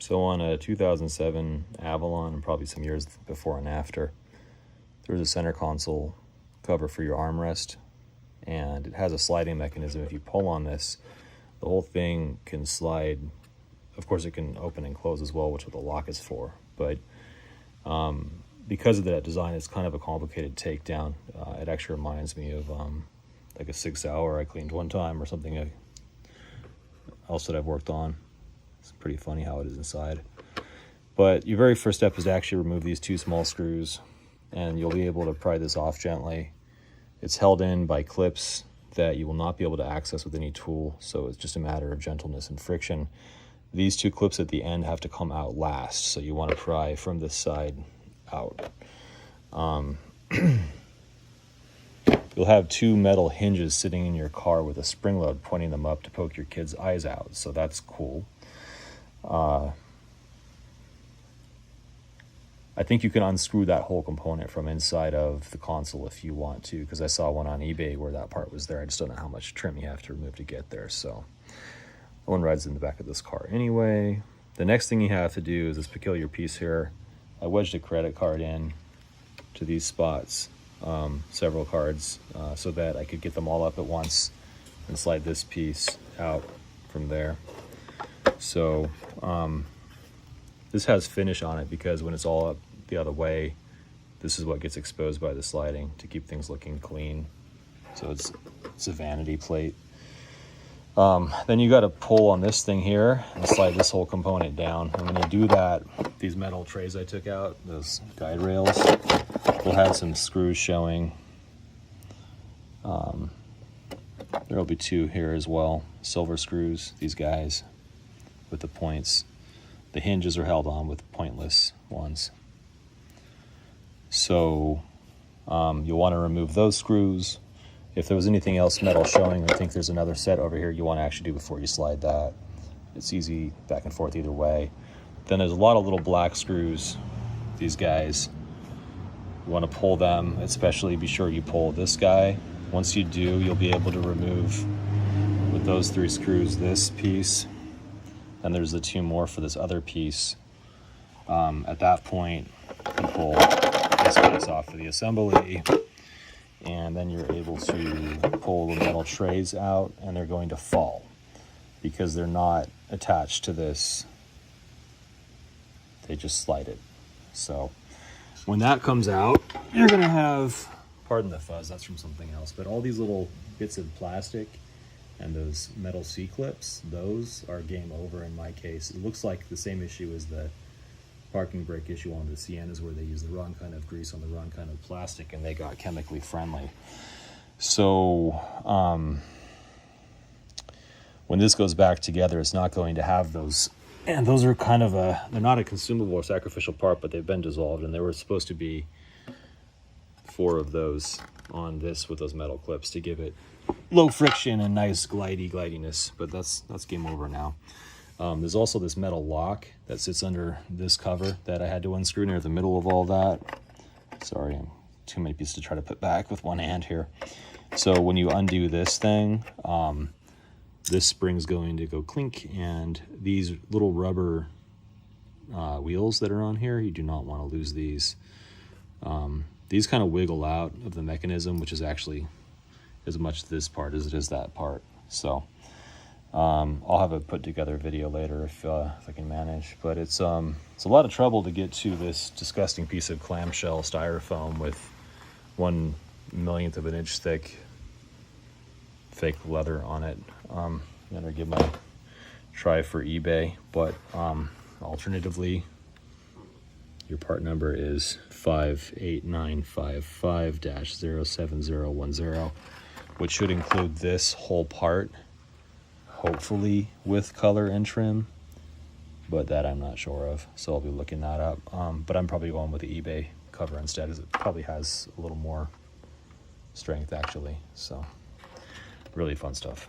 So on a 2007 Avalon, and probably some years before and after, there's a center console cover for your armrest, and it has a sliding mechanism. If you pull on this, the whole thing can slide. Of course, it can open and close as well, which is what the lock is for. But because of that design, it's kind of a complicated takedown. It actually reminds me of like a 6 Hour I cleaned one time, or something else that I've worked on. It's pretty funny how it is inside. But your very first step is to actually remove these two small screws, and you'll be able to pry this off gently. It's held in by clips that you will not be able to access with any tool, so it's just a matter of gentleness and friction. These two clips at the end have to come out last, so you want to pry from this side out. You'll have two metal hinges sitting in your car with a spring load pointing them up to poke your kid's eyes out, so that's cool. I think you can unscrew that whole component from inside of the console if you want to, because I saw one on eBay where that part was there. I just don't know how much trim you have to remove to get there. So that one rides in the back of this car anyway. The next thing you have to do is this peculiar piece here. I wedged a credit card in to these spots, several cards, so that I could get them all up at once and slide this piece out from there. So this has finish on it because when it's all up the other way, this is what gets exposed by the sliding to keep things looking clean. So it's a vanity plate. Then you got to pull on this thing here and slide this whole component down. And when you do that, these metal trays I took out, those guide rails, will have some screws showing. There will be two here as well, silver screws, these guys with the points. The hinges are held on with pointless ones. So you'll want to remove those screws. If there was anything else metal showing, I think there's another set over here you want to actually do before you slide that. It's easy back and forth either way. Then there's a lot of little black screws, these guys. You want to pull them, especially be sure you pull this guy. Once you do, you'll be able to remove with those three screws this piece. And there's the two more for this other piece. At that point, you pull this piece off for the assembly, and then you're able to pull the metal trays out, and they're going to fall because they're not attached to this. They just slide it. So when that comes out, you're gonna have, pardon the fuzz, that's from something else, but all these little bits of plastic and those metal C-clips, those are game over in my case. It looks like the same issue as the parking brake issue on the Siennas, where they use the wrong kind of grease on the wrong kind of plastic and they got chemically friendly. So when this goes back together, it's not going to have those. And those are kind of they're not a consumable or sacrificial part, but they've been dissolved, and there were supposed to be 4 of those on this with those metal clips to give it low friction and nice glidiness, but that's game over now. There's also this metal lock that sits under this cover that I had to unscrew near the middle of all that. Sorry, too many pieces to try to put back with one hand here. So when you undo this thing, this spring's going to go clink, and these little rubber wheels that are on here, you do not want to lose these. These kind of wiggle out of the mechanism, which is actually as much this part as it is that part. So I'll have a put together video later if I can manage, but it's a lot of trouble to get to this disgusting piece of clamshell styrofoam with 1/1,000,000th of an inch thick fake leather on it. I'm gonna give my try for eBay, but alternatively, your part number is 58955-07010, which should include this whole part, hopefully with color and trim, but that I'm not sure of, so I'll be looking that up. But I'm probably going with the eBay cover instead, as it probably has a little more strength actually. So really fun stuff.